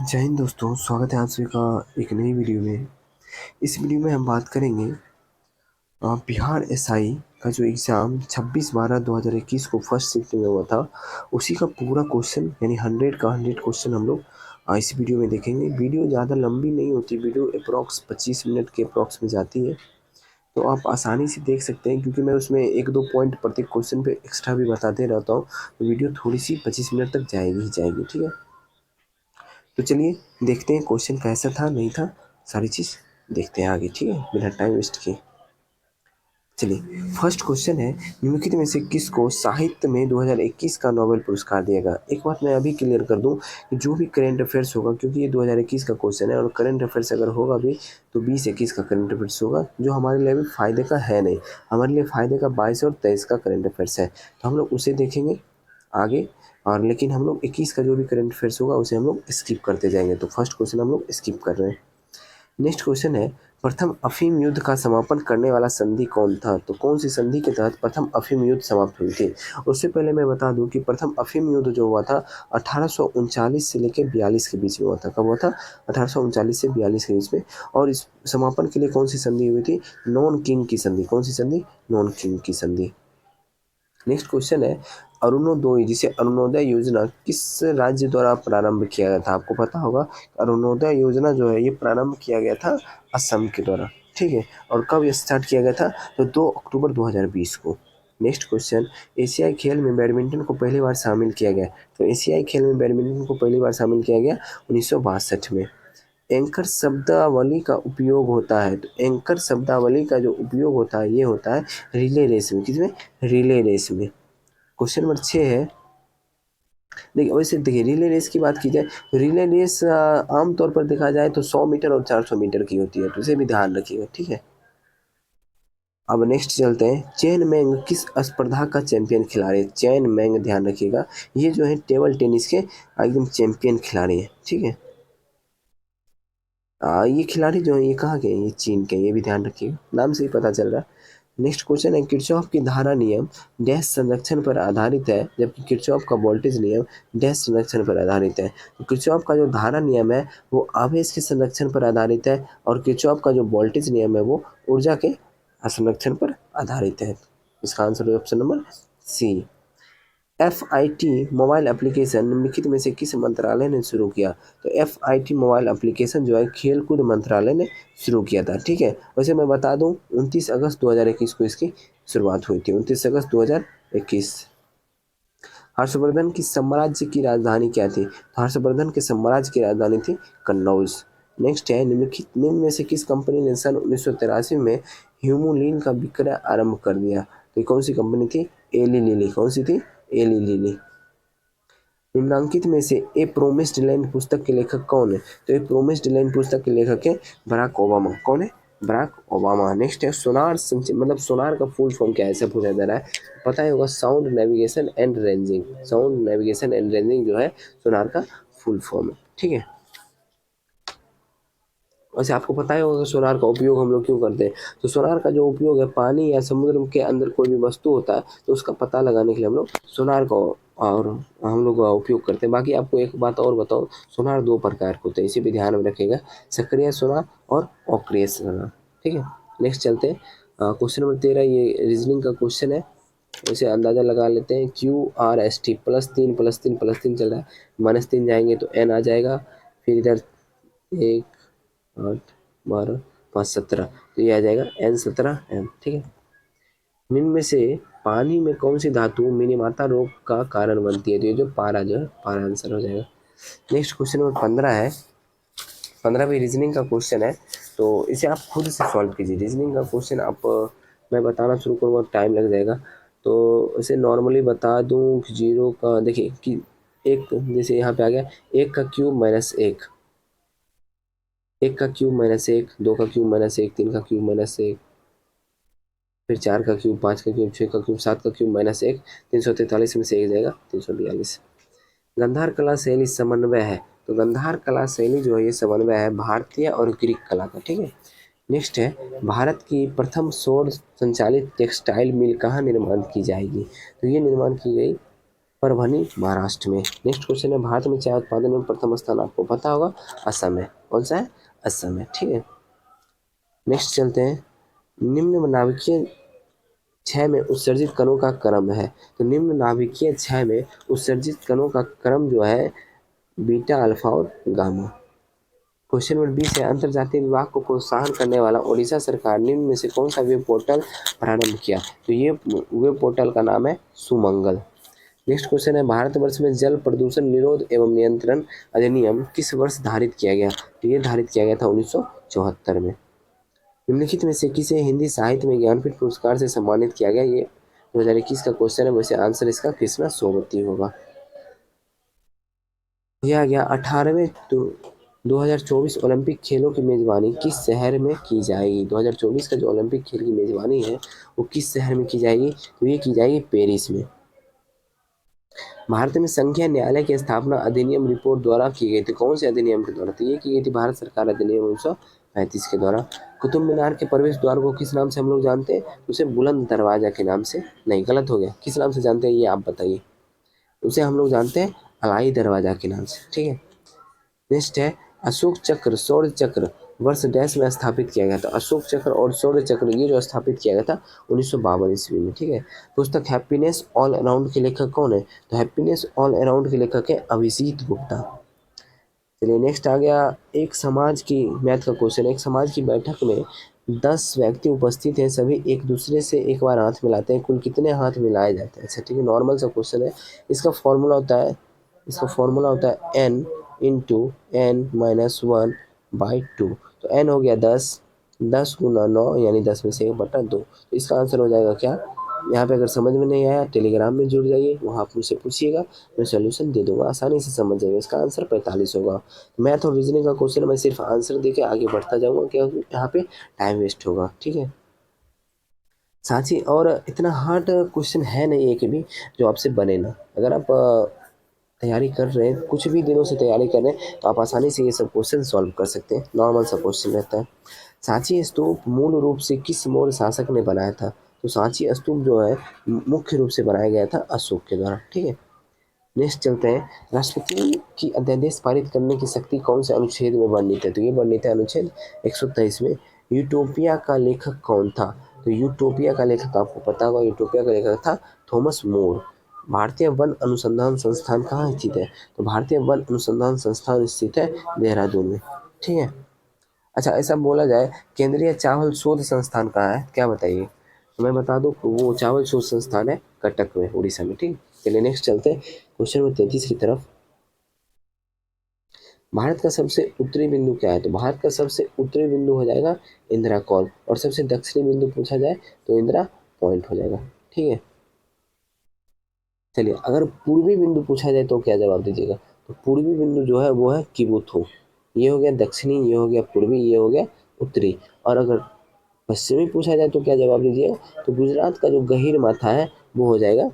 जय हिंद दोस्तों, स्वागत है आप सभी का एक नई वीडियो में। इस वीडियो में हम बात करेंगे बिहार एसआई का जो एग्ज़ाम 26/12/2021 को फर्स्ट शिफ्ट में हुआ था, उसी का पूरा क्वेश्चन यानी 100 का 100 क्वेश्चन हम लोग इस वीडियो में देखेंगे। वीडियो ज़्यादा लंबी नहीं होती, वीडियो अप्रॉक्स 25 मिनट के अप्रॉक्स में जाती है, तो आप आसानी से देख सकते हैं क्योंकि मैं उसमें 1-2 पॉइंट प्रत्येक क्वेश्चन पे एक्स्ट्रा भी बताते रहता हूँ, तो वीडियो थोड़ी-सी 25 मिनट तक जाएगी ही जाएगी, ठीक है? तो चलिए देखते हैं क्वेश्चन कैसा था नहीं था, सारी चीज़ देखते हैं आगे, ठीक है, बिना टाइम वेस्ट किए। चलिए फर्स्ट क्वेश्चन है, निम्नलिखित में से किसको साहित्य में 2021 का नोबेल पुरस्कार दिया गया। एक बात मैं अभी क्लियर कर दूं कि जो भी करंट अफेयर्स होगा, क्योंकि ये 2021 का क्वेश्चन है और करंट अफेयर्स अगर होगा भी तो 20-21 का करंट अफेयर्स होगा, जो हमारे लिए अभी फ़ायदे का है नहीं। हमारे लिए फ़ायदे का 22 और 23 का करंट अफेयर्स है, तो हम लोग उसे देखेंगे आगे। और लेकिन हम लोग 21 का जो भी करंट अफेयर्स होगा उसे हम लोग स्किप करते जाएंगे, तो फर्स्ट क्वेश्चन हम लोग स्किप कर रहे हैं। नेक्स्ट क्वेश्चन है, प्रथम अफीम युद्ध का समापन करने वाला संधि कौन था। तो कौन सी संधि के तहत प्रथम अफीम युद्ध समाप्त हुई थी। उससे पहले मैं बता दूं कि प्रथम अफीम युद्ध जो हुआ था 1839 से लेकर 42 के बीच में हुआ था। कब हुआ था? 1839 से 42 के बीच में। और इस समापन के लिए कौन सी संधि हुई थी? नॉन किंग की संधि। कौन सी संधि? नॉन किंग की संधि। नेक्स्ट क्वेश्चन है, अरुणोदय जिसे अरुणोदय योजना किस राज्य द्वारा प्रारंभ किया गया था। आपको पता होगा अरुणोदय योजना जो है ये प्रारंभ किया गया था असम के द्वारा, ठीक है। और कब ये स्टार्ट किया गया था? तो 2 अक्टूबर 2020 को। नेक्स्ट क्वेश्चन, एशियाई खेल में बैडमिंटन को पहली बार शामिल किया गया। तो एशियाई खेल में बैडमिंटन को पहली बार शामिल किया गया 1962 में। एंकर शब्दावली का उपयोग होता है। तो एंकर शब्दावली का जो उपयोग होता है ये होता है रिले रेस में। किसमें? रिले रेस में। क्वेश्चन नंबर 6 है, देखिए वैसे देखिए रिले रेस की बात की जाए तो रिले रेस आमतौर पर देखा जाए तो 100 मीटर और 400 मीटर की होती है, तो इसे भी ध्यान रखिएगा, ठीक है। अब नेक्स्ट चलते हैं, चेन मेंग किस स्पर्धा का चैंपियन खिलाड़ी है। चेन मेंग ध्यान रखिएगा, ये जो है टेबल टेनिस के एकदम चैंपियन खिलाड़ी है, ठीक है। ये खिलाड़ी जो है ये कहाँ के हैं? ये चीन के, ये भी ध्यान रखिएगा, नाम से ही पता चल रहा है। नेक्स्ट क्वेश्चन है, किरचॉफ की धारा नियम डैश संरक्षण पर आधारित है, जबकि किरचॉफ का वोल्टेज नियम डैश संरक्षण पर आधारित है। तो किरचॉफ का जो धारा नियम है वो आवेश के संरक्षण पर आधारित है, और किरचॉफ का जो वोल्टेज नियम है वो ऊर्जा के संरक्षण पर आधारित है। इसका आंसर है option number C. FIT. Mobile application निम्नलिखित में से किस मंत्रालय ने शुरू किया। तो एफ.आई.टी. मोबाइल एप्लीकेशन जो है खेल-कूद मंत्रालय ने शुरू किया था, ठीक है। वैसे मैं बता दूं 29 अगस्त 2021 को इसकी शुरुआत हुई थी, 29 अगस्त 2021। हर्षवर्धन की साम्राज्य की राजधानी क्या थी। तो हर्षवर्धन के साम्राज्य की राजधानी थी कन्नौज। नेक्स्ट है, निम्न में से किस कंपनी ने सन 1983 में ह्यूमुलिन का विक्रय आरंभ कर दिया। तो कौन सी कंपनी थी? Eli Lilly. कौन सी थी? Eli Lilly. निम्नांकित में से ए प्रोमिस्ड लैंड पुस्तक के लेखक कौन है। तो ए प्रोमिस्ड लैंड पुस्तक के लेखक है बराक ओबामा। कौन है? Barack Obama. नेक्स्ट है, सोनार मतलब सोनार का फुल फॉर्म क्या है, ऐसा पूछा जा रहा है, पता ही होगा, sound navigation and ranging. Sound navigation and ranging जो है सोनार का फुल फॉर्म है, ठीक है। वैसे आपको पता ही होगा सोनार का उपयोग हम लोग क्यों करते हैं। तो सोनार का जो उपयोग है, पानी या समुद्र के अंदर कोई भी वस्तु होता है तो उसका पता लगाने के लिए हम लोग सोनार का और हम लोग उपयोग करते हैं। बाकी आपको एक बात और बताओ, सोनार 2 प्रकार के होते हैं, इसे भी ध्यान में रखिएगा, सक्रिय सोनार और अक्रिय सोनार, ठीक है। नेक्स्ट चलते हैं, क्वेश्चन नंबर 13, ये रीजनिंग का क्वेश्चन है, इसे अंदाज़ा लगा लेते हैं। QRST +3 +3 +3 चल रहा है, -3 जाएंगे तो n आ जाएगा, फिर इधर 1 8 12 5 17, तो ये आ जाएगा N17M, ठीक है। निम्न में से पानी में कौन सी धातु मिनीमाता रोग का कारण बनती है। तो ये जो पारा जो है, पारा आंसर हो जाएगा। नेक्स्ट क्वेश्चन नंबर 15 है, 15 भी रीजनिंग का क्वेश्चन है, तो इसे आप खुद से सॉल्व कीजिए। रीजनिंग का क्वेश्चन आप मैं बताना शुरू करूँगा टाइम लग जाएगा, तो इसे नॉर्मली बता दूँ कि 0 का देखिए कि एक, जैसे यहाँ पे आ गया 1 का क्यूब -1, 1 का क्यूब -1, 2 का क्यूब -1, 3 का क्यूब -1, फिर 4 का क्यूब, 5 का क्यूब, 6 का क्यूब, 7 का क्यूब -1, 343 में से एक जाएगा 342। गंधार कला शैली समन्वय है। तो गंधार कला शैली जो है ये समन्वय है भारतीय और ग्रीक कला का, ठीक है। नेक्स्ट है, भारत की प्रथम सौर संचालित टेक्सटाइल मिल कहाँ निर्माण की जाएगी। तो ये निर्माण की गई परभनी महाराष्ट्र में। नेक्स्ट क्वेश्चन है, भारत में चाय उत्पादन में प्रथम स्थान आपको पता होगा, असम है। कौन सा है? असम है, ठीक है। नेक्स्ट चलते हैं, निम्न नाभिकीय क्षय में उत्सर्जित कणों का क्रम है। तो निम्न नाभिकीय क्षय में उत्सर्जित कणों का क्रम जो है बीटा, अल्फा और गामा। क्वेश्चन नंबर 20 है, अंतरजातीय विवाह को प्रोत्साहन करने वाला ओडिशा सरकार निम्न में से कौन सा वेब पोर्टल प्रारंभ किया? तो ये वेब पोर्टल का नाम है सुमंगल। नेक्स्ट क्वेश्चन है, भारतवर्ष में जल प्रदूषण निरोध एवं नियंत्रण अधिनियम किस वर्ष धारित किया गया? तो ये धारित किया गया था 1974 में। निम्नलिखित में से किसे हिंदी साहित्य में ज्ञानपीठ पुरस्कार से सम्मानित किया गया? ये 2021 का क्वेश्चन है, वैसे आंसर इसका कृष्णा सोबती होगा। यह गया 18वें 2024 ओलंपिक खेलों की मेजबानी किस शहर में की जाएगी? 2024 का जो ओलंपिक खेल की मेजबानी है वो किस शहर में की जाएगी? तो ये की जाएगी पेरिस में। भारत में संघीय न्यायालय की स्थापना अधिनियम रिपोर्ट द्वारा की गई थी। कौन से अधिनियम के द्वारा? तो ये की गई थी भारत सरकार अधिनियम 1935 के द्वारा। कुतुब मीनार के प्रवेश द्वार को किस नाम से हम लोग जानते हैं? उसे बुलंद दरवाजा के नाम से, नहीं गलत हो गया, किस नाम से जानते हैं ये आप बताइए। उसे हम लोग जानते हैं अलाई दरवाजा के नाम से, ठीक है। नेक्स्ट है, अशोक चक्र शौर्य चक्र वर्ष डैश में स्थापित किया गया था। अशोक चक्र और शौर्य चक्र ये जो स्थापित किया गया था 1952 ईस्वी में, ठीक है। पुस्तक हैप्पीनेस ऑल अराउंड के लेखक कौन है? तो हैप्पीनेस ऑल अराउंड के लेखक है अभिजीत गुप्ता। चलिए नेक्स्ट आ गया, एक समाज की मैथ का क्वेश्चन। एक समाज की बैठक में 10 व्यक्ति उपस्थित हैं, सभी एक दूसरे से एक बार हाथ मिलाते हैं, कुल कितने हाथ मिलाए जाते हैं? अच्छा ठीक है, नॉर्मल सा क्वेश्चन है। इसका फॉर्मूला होता है n इंटू n माइनस 1/2। तो n हो गया 10, 10 गुना 9 यानी 10 में से 1/2। तो इसका आंसर हो जाएगा क्या? यहाँ पे अगर समझ में नहीं आया टेलीग्राम में जुड़ जाइए, वहाँ आप मुझसे पूछिएगा, मैं सोल्यूशन दे दूंगा, आसानी से समझ जाइएगा। इसका आंसर 45 होगा। मैथ और रीजनिंग का क्वेश्चन मैं सिर्फ आंसर देके आगे बढ़ता जाऊंगा क्योंकि यहाँ पे टाइम वेस्ट होगा, ठीक है। साथ ही और इतना हार्ड क्वेश्चन है नहीं एक भी जो आपसे बने ना। अगर आप तैयारी कर रहे हैं, कुछ भी दिनों से तैयारी कर रहे हैं, तो आप आसानी से ये सब क्वेश्चन सॉल्व कर सकते हैं। नॉर्मल सा क्वेश्चन रहता है। सांची स्तूप मूल रूप से किस मौर्य शासक ने बनाया था? तो सांची स्तूप जो है मुख्य रूप से बनाया गया था अशोक के द्वारा, ठीक है। नेक्स्ट चलते हैं, राष्ट्रपति की अध्यादेश पारित करने की शक्ति कौन से अनुच्छेद में वर्णित है? तो ये वर्णित है अनुच्छेद 123 में। यूटोपिया का लेखक कौन था? तो यूटोपिया का लेखक आपको पता होगा, यूटोपिया का लेखक था थॉमस मोर। भारतीय वन अनुसंधान संस्थान कहाँ स्थित है? तो भारतीय वन अनुसंधान संस्थान स्थित है देहरादून में, ठीक है। अच्छा ऐसा बोला जाए केंद्रीय चावल शोध संस्थान कहाँ है, क्या बताइए? तो मैं बता दूं वो चावल शोध संस्थान है कटक में, उड़ीसा में, ठीक। चलिए नेक्स्ट चलते हैं क्वेश्चन नंबर 33 की तरफ। भारत का सबसे उत्तरी बिंदु क्या है? तो भारत का सबसे उत्तरी बिंदु हो जाएगा इंदिरा कॉल, और सबसे दक्षिणी बिंदु पूछा जाए तो इंदिरा पॉइंट हो जाएगा, ठीक है। चलिए अगर पूर्वी बिंदु पूछा जाए तो क्या जवाब दीजिएगा? तो पूर्वी बिंदु जो है वो है किबुथु। ये हो गया दक्षिणी, ये हो गया पूर्वी, ये हो गया उत्तरी। और अगर पश्चिमी पूछा जाए तो क्या जवाब दीजिएगा? तो गुजरात का जो गहीर माथा है वो हो जाएगा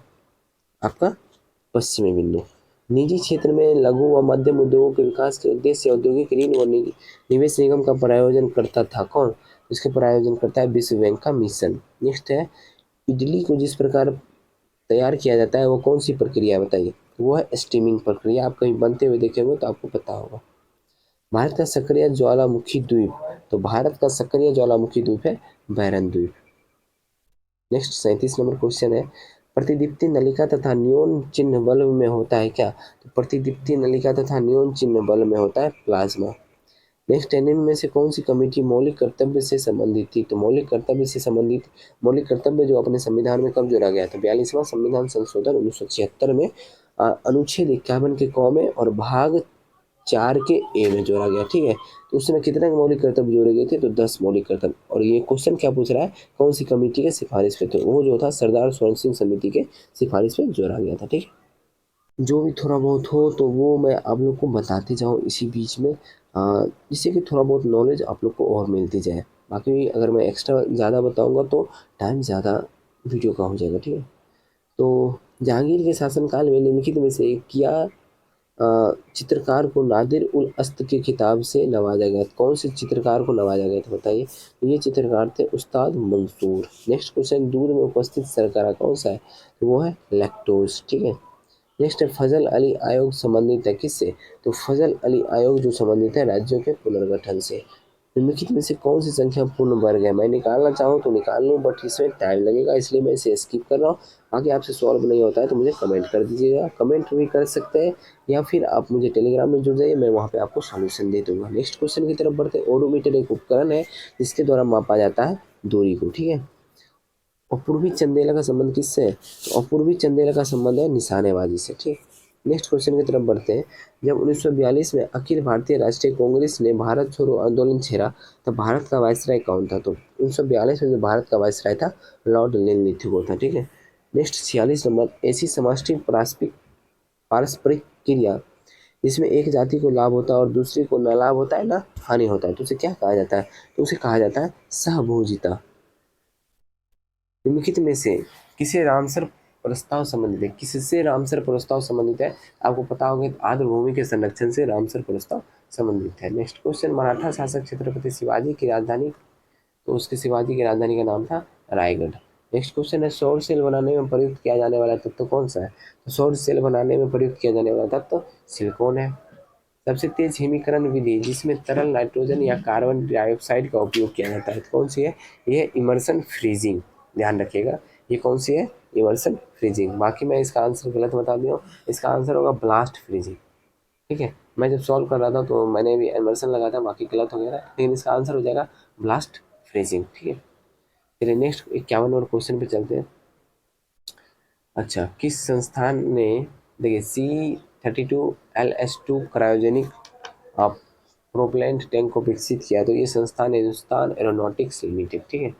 आपका पश्चिमी बिंदु। निजी क्षेत्र में लघु व मध्यम उद्योगों के विकास के उद्देश्य से औद्योगिक ऋण व निवेश निगम का प्रायोजन करता था कौन? इसके प्रायोजन करता है विश्व बैंक का मिशन। नेक्स्ट है, इडली को जिस प्रकार तैयार किया जाता है वो कौन सी प्रक्रिया है बताइए? वो है स्टीमिंग प्रक्रिया। आप कहीं बनते हुए देखे होंगे तो आपको पता होगा। भारत का सक्रिय ज्वालामुखी द्वीप, तो भारत का सक्रिय ज्वालामुखी द्वीप है बैरन द्वीप। नेक्स्ट 37 नंबर क्वेश्चन है, प्रतिदीप्ति नलिका तथा नियोन चिन्ह बल्ब में होता है क्या? तो प्रतिदीप्ति नलिका तथा नियोन चिन्ह बल्ब में होता है प्लाज्मा। नेक्स्ट, इनमें से कौन सी कमेटी मौलिक कर्तव्य से संबंधित थी? तो मौलिक कर्तव्य जो अपने संविधान में कब जोड़ा गया था? 42वां संविधान संशोधन 1976 में अनुच्छेद 51 के क में और भाग 4 के ए में जोड़ा गया, ठीक है। तो उस समय कितने मौलिक कर्तव्य जोड़े गए थे? तो 10 मौलिक कर्तव्य। और ये क्वेश्चन क्या पूछ रहा है, कौन सी कमेटी के सिफारिश पे? तो वो जो था सरदार स्वर्ण सिंह समिति के सिफारिश पे जोड़ा गया था, ठीक है। जो भी थोड़ा बहुत हो तो वो मैं आप लोग को बताते जाऊँ इसी बीच में, जिससे कि थोड़ा बहुत नॉलेज आप लोग को और मिलती जाए। बाकी अगर मैं एक्स्ट्रा ज़्यादा बताऊँगा तो टाइम ज़्यादा वीडियो का हो जाएगा, ठीक है। तो जहांगीर के शासनकाल में निम्नलिखित में से किया चित्रकार को नादिर उल अस्त के खिताब से नवाजा गया? कौन से चित्रकार को नवाजा गया था बताइए? तो ये चित्रकार थे उस्ताद मंसूर। नेक्स्ट क्वेश्चन, दूध में उपस्थित शर्करा कौन सा है? तो वो है लैक्टोज, ठीक है। नेक्स्ट है फजल अली आयोग संबंधित है किससे? तो फजल अली आयोग जो संबंधित है राज्यों के पुनर्गठन से। निम्नलिखित में से कौन सी संख्या पूर्ण वर्ग है? मैं निकालना चाहूँ तो निकाल लूँ, बट इसमें टाइम लगेगा, इसलिए मैं इसे स्किप कर रहा हूँ। बाकी आपसे सॉल्व नहीं होता है तो मुझे कमेंट कर दीजिएगा, कमेंट भी कर सकते हैं, या फिर आप मुझे टेलीग्राम में जुड़ जाइए, मैं वहाँ पे आपको सॉल्यूशन दे दूंगा। नेक्स्ट क्वेश्चन की तरफ बढ़ते हैं। ओडोमीटर एक उपकरण है जिसके द्वारा मापा जाता है दूरी को, ठीक है। अपूर्वी चंदेला का संबंध किससे है? तो अपूर्वी चंदेला का संबंध है निशानेबाजी से, ठीक। नेक्स्ट क्वेश्चन की तरफ बढ़ते हैं। जब 1942 में अखिल भारतीय राष्ट्रीय कांग्रेस ने भारत छोड़ो आंदोलन छेड़ा तब भारत का वायसराय कौन था? तो 1942 में जो भारत का वायसराय था लॉर्ड लिनलिथगो था, ठीक है। नेक्स्ट 46 नंबर, ऐसी समष्टि पारस्परिक पारस्परिक क्रिया जिसमें एक जाति को लाभ होता है और दूसरे को न लाभ होता है ना हानि होता है तो उसे क्या कहा जाता है? तो उसे कहा जाता है सहभोजिता। निम्नलिखित में से किसे रामसर प्रस्ताव संबंधित है? किससे रामसर प्रस्ताव संबंधित है? आपको पता होगा आर्द्र भूमि के संरक्षण से रामसर प्रस्ताव संबंधित है। नेक्स्ट क्वेश्चन, मराठा शासक छत्रपति शिवाजी की राजधानी, तो उसके शिवाजी की राजधानी का नाम था रायगढ़। नेक्स्ट क्वेश्चन है, सौर सेल बनाने में प्रयुक्त किया जाने वाला तत्व कौन सा है? तो सौर सेल बनाने में प्रयुक्त किया जाने वाला तत्व सिलिकॉन है। सबसे तेज हिमीकरण विधि जिसमें तरल नाइट्रोजन या कार्बन डाइऑक्साइड का उपयोग किया जाता है तो कौन सी है? ये इमर्सन फ्रीजिंग, ध्यान रखिएगा। ये कौन सी है? Immersion freezing. बाकी मैं इसका आंसर गलत बता दिया हूँ, इसका आंसर होगा ब्लास्ट फ्रीजिंग, ठीक है। मैं जब सॉल्व कर रहा था तो मैंने भी इमर्सन लगा था, बाकी गलत हो गया था, लेकिन इसका आंसर हो जाएगा ब्लास्ट फ्रीजिंग, ठीक है। फिर नेक्स्ट 51 नंबर क्वेश्चन पे चलते हैं। अच्छा, किस संस्थान ने, देखिए, C-32LS2 क्रायोजेनिक प्रोपेलेंट टैंक को विकसित किया? तो ये संस्थान हिंदुस्तान एरोनॉटिक्स लिमिटेड, ठीक है।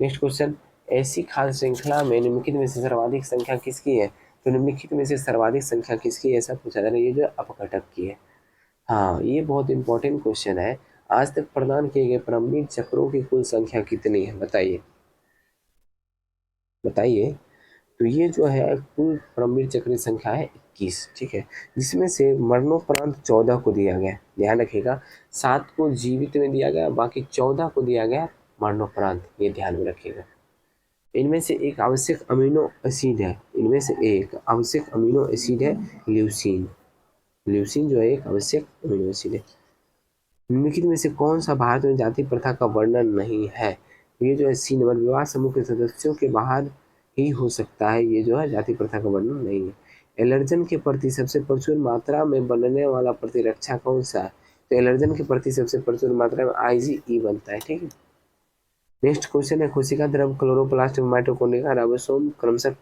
नेक्स्ट क्वेश्चन, ऐसी खाद्य श्रृंखला में निम्नलिखित में से सर्वाधिक संख्या किसकी है? तो निम्नलिखित में से सर्वाधिक संख्या किसकी है ऐसा पूछा जा रहा है, ये जो अपघटक की है। हाँ, ये बहुत इंपॉर्टेंट क्वेश्चन है। आज तक प्रदान किए गए परमवीर चक्रों की कुल संख्या कितनी है? बताइए बताइए। तो ये जो है कुल परमवीर चक्र की संख्या है 21, ठीक है। जिसमें से मरणोपरांत 14 को दिया गया, ध्यान रखिएगा। 7 को जीवित में दिया गया, बाकी 14 को दिया गया मरणोपरांत, ये ध्यान में रखिएगा। इनमें से एक आवश्यक अमीनो एसिड है, इनमें से एक आवश्यक अमीनो एसिड है ल्यूसीन। ल्यूसीन जो है एक आवश्यक अमीनो एसिड है। निम्नलिखित में से कौन सा भारत में जाति प्रथा का वर्णन नहीं है? ये जो है सी नंबर, विवाह समूह के सदस्यों के बाहर ही हो सकता है, ये जो है जाति प्रथा का वर्णन नहीं है। एलर्जन के प्रति सबसे प्रचुर मात्रा में बनने वाला प्रतिरक्षा कौन सा है? तो एलर्जन के प्रति सबसे प्रचुर मात्रा में IgE बनता है, ठीक है। नेक्स्ट क्वेश्चन है, कोशिका द्रव क्लोरोप्लास्ट में माइटोकॉन्ड्रिया का राइबोसोम क्रमशः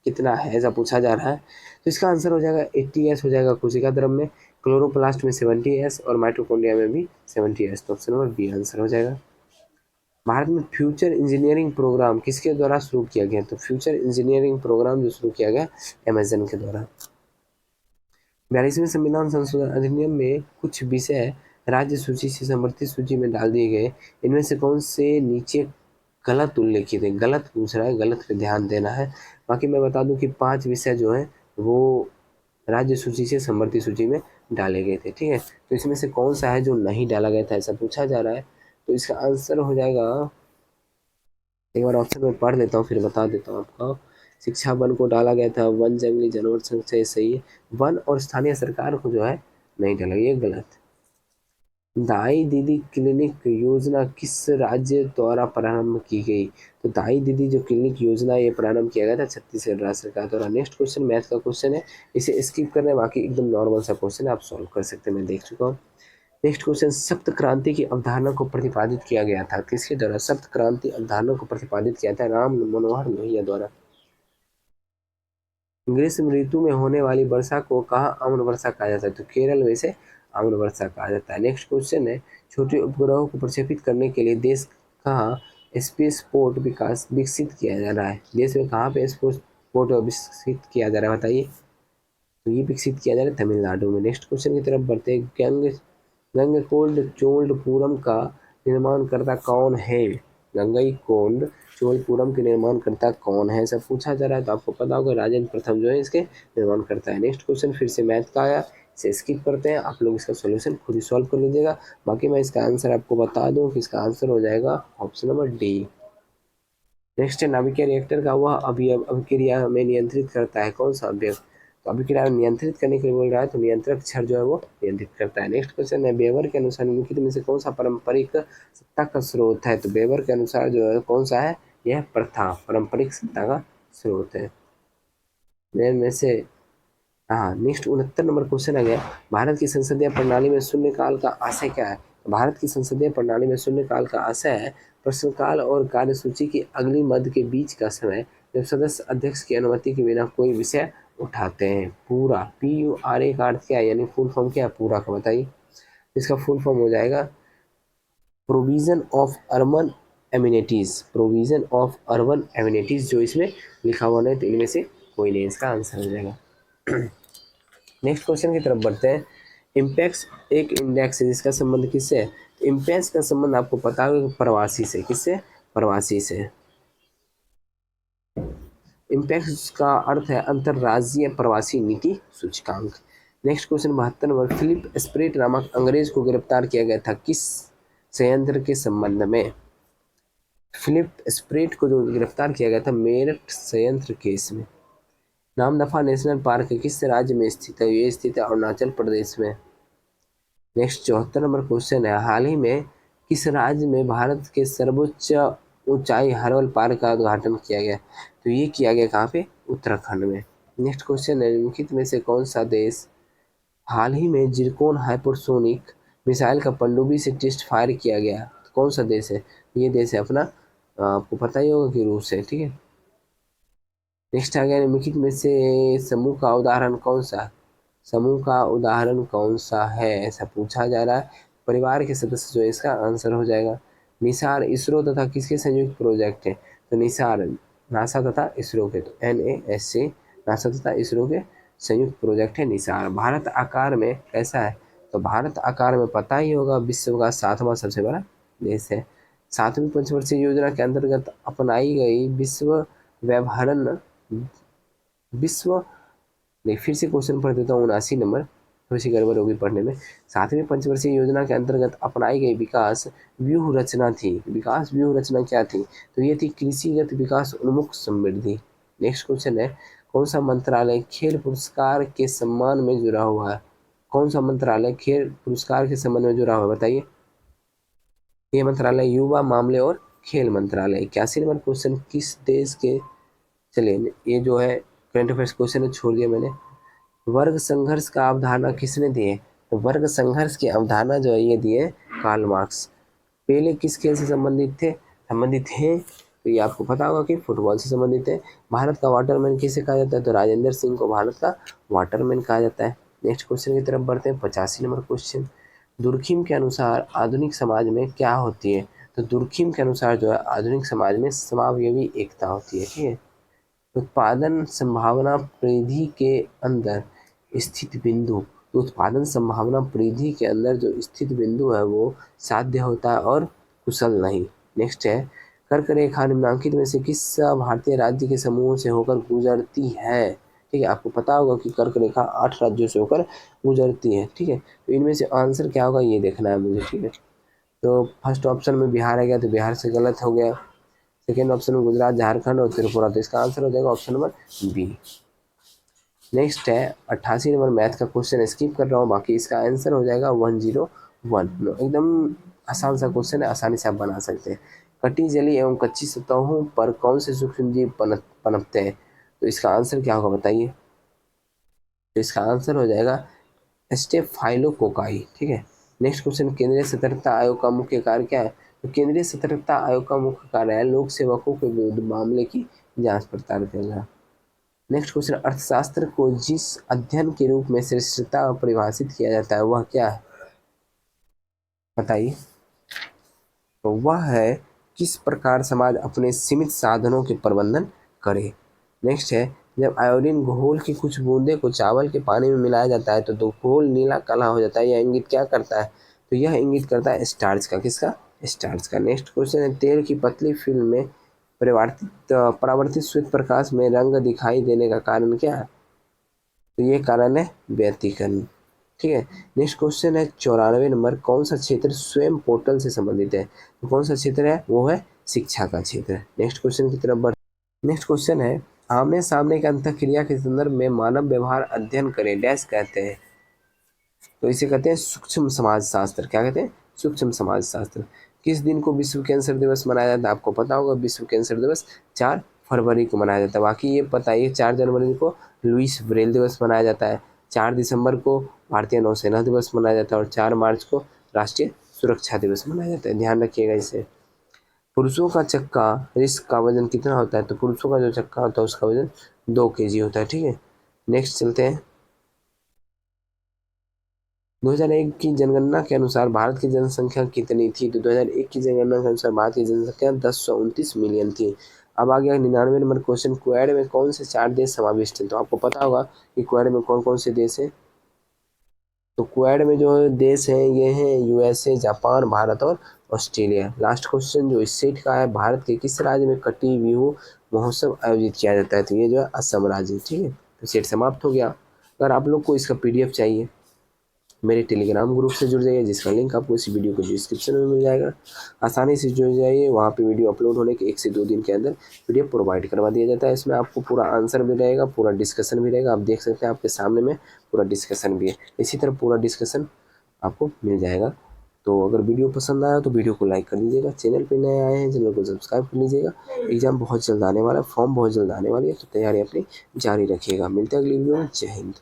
कितना है ऐसा पूछा जा रहा है। तो इसका आंसर हो जाएगा 80S हो जाएगा कोशिका द्रव में, क्लोरोप्लास्ट में 70S और माइटोकॉन्ड्रिया में भी 70S। तो ऑप्शन नंबर बी आंसर हो जाएगा। भारत में फ्यूचर इंजीनियरिंग प्रोग्राम किसके द्वारा शुरू किया गया? तो फ्यूचर इंजीनियरिंग प्रोग्राम जो शुरू किया गया अमेजन के द्वारा। 42वें संविधान संशोधन अधिनियम में कुछ विषय राज्य सूची से समर्थित सूची में डाल दिए गए, इनमें से कौन से नीचे गलत उल्लेखित है? गलत पूछ रहा है, गलत पे ध्यान देना है। बाकी मैं बता दूं कि 5 विषय जो है वो राज्य सूची से समर्थित सूची में डाले गए थे, ठीक है। तो इसमें से कौन सा है जो नहीं डाला गया था ऐसा पूछा जा रहा है। तो इसका आंसर हो जाएगा, एक बार ऑप्शन में पढ़ देता हूँ फिर बता देता हूँ आपको। शिक्षा वन को डाला गया था, वन जंगली जानवर संचय सही है, वन और स्थानीय सरकार को जो है नहीं डाला, ये गलत। दाई दीदी क्लिनिक योजना किस राज्य द्वारा प्रारंभ की गई? तो दाई दीदी जो क्लिनिक योजना ये प्रारंभ किया गया था छत्तीसगढ़ राज्य सरकार द्वारा। नेक्स्ट क्वेश्चन मैथ का क्वेश्चन है, इसे स्किप करना है, बाकी एकदम नॉर्मल सा क्वेश्चन है, आप सॉल्व कर सकते हैं, मैं देख चुका हूँ। नेक्स्ट क्वेश्चन, सप्त क्रांति की अवधारणा को प्रतिपादित किया गया था किसके द्वारा? सप्त क्रांति अवधारणा को प्रतिपादित किया था राम मनोहर लोहिया द्वारा। ग्रीष्म ऋतु में होने वाली वर्षा को कहाँ अम्ल वर्षा कहा जाता है? तो केरल में से अम्ल वर्षा कहा जाता है। नेक्स्ट क्वेश्चन है, छोटे उपग्रहों को प्रक्षेपित करने के लिए देश कहाँ स्पेस पोर्ट विकास विकसित किया जा रहा है? देश में कहाँ पे स्पेस पोर्ट विकसित किया जा रहा है बताइए? तो ये विकसित किया जा रहा है तमिलनाडु में। नेक्स्ट क्वेश्चन की तरफ बढ़ते हैं, गंगकोल्ड चोलपुरम का निर्माणकर्ता कौन है? गंगईकोंड चोलपुरम के निर्माणकर्ता कौन है सब पूछा जा रहा है, तो आपको पता होगा राजेंद्र प्रथम जो है इसके निर्माणकर्ता है। नेक्स्ट क्वेश्चन फिर से मैथ का आया, इसे स्किप करते हैं, आप लोग इसका सॉल्यूशन खुद ही सॉल्व कर लीजिएगा। बाकी मैं इसका आंसर आपको बता दूं कि इसका आंसर हो जाएगा ऑप्शन नंबर डी। नेक्स्ट है, नाभिकीय रिएक्टर का वह अभिक्रिया में नियंत्रित करता है कौन सा अवयव? तो अभिक्रिया नियंत्रित करने के लिए बोल रहा है, तो नियंत्रक क्षार जो है वो नियंत्रित करता है। नेक्स्ट क्वेश्चन है, वेबर के अनुसार निम्नलिखित में से कौन सा पारंपरिक सत्ता का स्रोत है? तो वेबर के अनुसार जो है कौन सा है, यह प्रथा पारंपरिक सत्ता का स्रोत है। में से हाँ, नेक्स्ट 69 नंबर क्वेश्चन आ गया, भारत की संसदीय प्रणाली में शून्यकाल का आशय क्या है? भारत की संसदीय प्रणाली में शून्यकाल का आशय है प्रश्नकाल और कार्यसूची की अगली मद के बीच का समय, जब सदस्य अध्यक्ष की अनुमति के बिना कोई विषय उठाते हैं। पूरा PURA का अर्थ क्या है, यानी फुल फॉर्म क्या है पूरा का, बताइए। इसका फुल फॉर्म हो जाएगा provision of urban amenities, provision of urban amenities, जो इसमें लिखा हुआ नहीं तो इनमें से कोई नहीं, इसका आंसर हो जाएगा। नेक्स्ट क्वेश्चन की तरफ बढ़ते हैं। इम्पैक्स एक इंडेक्स है जिसका संबंध किससे है? इम्पैक्स का संबंध आपको पता होगा प्रवासी से, किससे? प्रवासी से। इम्पैक्स का अर्थ है अंतरराज्यीय प्रवासी नीति सूचकांक। Next question 72 number, Philip Spratt नामक अंग्रेज को गिरफ्तार किया गया था किस संयंत्र के संबंध में? फिलिप स्प्रेट को जो गिरफ्तार किया गया था मेरठ संयंत्र केस में। नामदफा नेशनल पार्क किस राज्य में स्थित है? ये स्थित है अरुणाचल प्रदेश में। नेक्स्ट 74 नंबर क्वेश्चन है, हाल ही में किस राज्य में भारत के सर्वोच्च ऊंचाई हर्वल पार्क का उद्घाटन किया गया? तो ये किया गया कहाँ पे? उत्तराखंड में। नेक्स्ट क्वेश्चन है, निम्नलिखित में से कौन सा देश हाल ही में जिरकोन हाइपरसोनिक मिसाइल का पनडुब्बी से टेस्ट फायर किया गया? तो कौन सा देश है? ये देश है अपना, आपको पता ही होगा कि रूस है, ठीक है। नेक्स्ट आ गया, निम्नलिखित में से समूह का उदाहरण कौन सा है? समूह का उदाहरण कौन सा है, ऐसा पूछा जा रहा है। परिवार के सदस्य जो इसका आंसर हो जाएगा। निसार इसरो तथा किसके संयुक्त प्रोजेक्ट है? तो निसार नासा तथा इसरो के, तो NASA नासा तथा इसरो के संयुक्त प्रोजेक्ट है निसार। भारत आकार में कैसा है? तो भारत आकार में पता ही होगा विश्व का 7वां सबसे बड़ा देश है। 7वीं पंचवर्षीय योजना के अंतर्गत अपनाई गई विश्व नहीं, फिर से क्वेश्चन पढ़ देता हूँ 79 नंबर, थोड़ी सी गड़बड़ होगी पढ़ने में। 7वीं पंचवर्षीय योजना के अंतर्गत अपनाई गई विकास व्यूह रचना थी। विकास व्यूह रचना क्या थी? तो ये थी कृषिगत विकास उन्मुख समृद्धि। नेक्स्ट क्वेश्चन है, कौन सा मंत्रालय खेल पुरस्कार के सम्मान में जुड़ा हुआ है? कौन सा मंत्रालय खेल पुरस्कार के संबंध में जुड़ा हुआ है, बताइए। ये मंत्रालय युवा मामले और खेल मंत्रालय। 81 नंबर क्वेश्चन, किस देश के, चलिए ये जो है करंट अफेयर्स क्वेश्चन है, छोड़ दिया मैंने। वर्ग संघर्ष का अवधारणा किसने दी है? तो वर्ग संघर्ष की अवधारणा जो है ये दी है कार्ल मार्क्स। पहले किस खेल से संबंधित हैं? तो ये आपको पता होगा कि फुटबॉल से संबंधित है। भारत का वाटरमैन किसे कहा जाता है? तो राजेंद्र सिंह को भारत का वाटरमैन कहा जाता है। नेक्स्ट क्वेश्चन की तरफ बढ़ते हैं। 85 नंबर क्वेश्चन, दुर्खिम के अनुसार आधुनिक समाज में क्या होती है? तो दुर्खिम के अनुसार जो है आधुनिक समाज में समावयवी एकता होती है, ठीक है। उत्पादन संभावना परिधि के अंदर स्थित बिंदु, तो उत्पादन संभावना परिधि के अंदर जो स्थित बिंदु है वो साध्य होता है और कुशल नहीं। नेक्स्ट है, कर्क रेखा निम्नांकित में से किस भारतीय राज्य के समूह से होकर गुजरती है? ठीक है, आपको पता होगा कि कर्क रेखा 8 राज्यों से होकर गुजरती है, ठीक है। तो इनमें से आंसर क्या होगा ये देखना है मुझे, ठीक है। तो फर्स्ट ऑप्शन में बिहार आ गया, तो बिहार से गलत हो गया। सेकेंड ऑप्शन में गुजरात, झारखंड और त्रिपुरा, तो इसका आंसर हो जाएगा ऑप्शन नंबर बी। नेक्स्ट है 88 नंबर, मैथ का क्वेश्चन स्किप कर रहा हूँ, बाकी इसका आंसर हो जाएगा 101। एकदम आसान सा क्वेश्चन है, आसानी से आप बना सकते हैं। कटी जली एवं कच्ची सतहों पर कौन से सूक्ष्म जीव पनपते हैं? तो इसका आंसर क्या होगा बताइए। तो इसका आंसर हो जाएगा स्टेफाइलोकोकाई, ठीक है। नेक्स्ट क्वेश्चन, केंद्रीय सतर्कता आयोग का मुख्य कार्य क्या है? तो केंद्रीय सतर्कता आयोग का मुख्य कार्य है लोक सेवकों के विरुद्ध मामले की जांच पड़ताल करना। नेक्स्ट क्वेश्चन, अर्थशास्त्र को जिस अध्ययन के रूप में श्रेष्ठता परिभाषित किया जाता है वह क्या है, बताइए। तो वह है किस प्रकार समाज अपने सीमित साधनों के प्रबंधन करे। नेक्स्ट है, जब आयोडीन घोल की कुछ बूंदे को चावल के पानी में मिलाया जाता है तो घोल नीला काला हो जाता है, यह इंगित क्या करता है? तो यह इंगित करता है स्टार्च का, किसका? स्टार्च का। नेक्स्ट क्वेश्चन है, तेल की पतली फिल्म में परावर्तित श्वेत प्रकाश में रंग दिखाई देने का कारण क्या है? तो ये कारण है व्यतिकरण, ठीक है। नेक्स्ट क्वेश्चन है 94 नंबर, कौन सा क्षेत्र स्वयं पोर्टल से संबंधित है? तो कौन सा क्षेत्र है? वो है शिक्षा का क्षेत्र। नेक्स्ट क्वेश्चन की तरफ बढ़, नेक्स्ट क्वेश्चन है आमने सामने की अंतःक्रिया के संदर्भ में मानव व्यवहार अध्ययन करें डैश कहते हैं। तो इसे कहते हैं सूक्ष्म समाज शास्त्र। क्या कहते हैं? सूक्ष्म समाज शास्त्र। किस दिन को विश्व कैंसर दिवस मनाया जाता है? आपको पता होगा विश्व कैंसर दिवस 4 फरवरी को मनाया जाता है। बाकी ये बताइए 4 जनवरी को लुईस ब्रेल दिवस मनाया जाता है, 4 दिसंबर को भारतीय नौसेना दिवस मनाया जाता है और 4 मार्च को राष्ट्रीय सुरक्षा दिवस मनाया जाता है। ध्यान रखिएगा इसे। पुरुषों का चक्का रिस्क का वजन कितना होता है? तो पुरुषों का जो चक्का होता है उसका वजन 2 केजी होता है। ठीक है, नेक्स्ट चलते हैं। 2001 की जनगणना के अनुसार भारत की जनसंख्या कितनी थी? तो 2001 की जनगणना के अनुसार भारत की जनसंख्या 1029 मिलियन थी। अब आ गया 99 नंबर क्वेश्चन, क्वाड में कौन से 4 देश समाविष्ट हैं? तो आपको पता होगा कि क्वाड में कौन कौन से देश हैं। तो क्वाड में जो देश हैं ये हैं यूएसए, जापान, भारत और ऑस्ट्रेलिया। लास्ट क्वेश्चन जो इस सेट का है, भारत के किस राज्य में कटी बिहू महोत्सव आयोजित किया जाता है? तो ये जो है असम राज्य। ठीक है, तो सेट समाप्त हो गया। अगर आप लोग को इसका पीडीएफ चाहिए मेरे टेलीग्राम ग्रुप से जुड़ जाइए, जिसका लिंक आपको इस वीडियो के डिस्क्रिप्शन में मिल जाएगा। आसानी से जुड़ जाइए, वहाँ पे वीडियो अपलोड होने के 1 से 2 दिन के अंदर पीडीएफ प्रोवाइड करवा दिया जाता है। इसमें आपको पूरा आंसर भी रहेगा, पूरा डिस्कशन भी रहेगा। आप देख सकते हैं आपके सामने में पूरा डिस्कशन भी है। इसी तरह पूरा डिस्कशन आपको मिल जाएगा। तो अगर वीडियो पसंद आया तो वीडियो को लाइक कर लीजिएगा। चैनल पे नए आए हैं चैनल को सब्सक्राइब कर लीजिएगा। एग्जाम बहुत जल्द आने वाला है, फॉर्म बहुत जल्द आने वाली है, तो तैयारी अपनी जारी रखिएगा। मिलते हैं अगली वीडियो में। जय हिंद।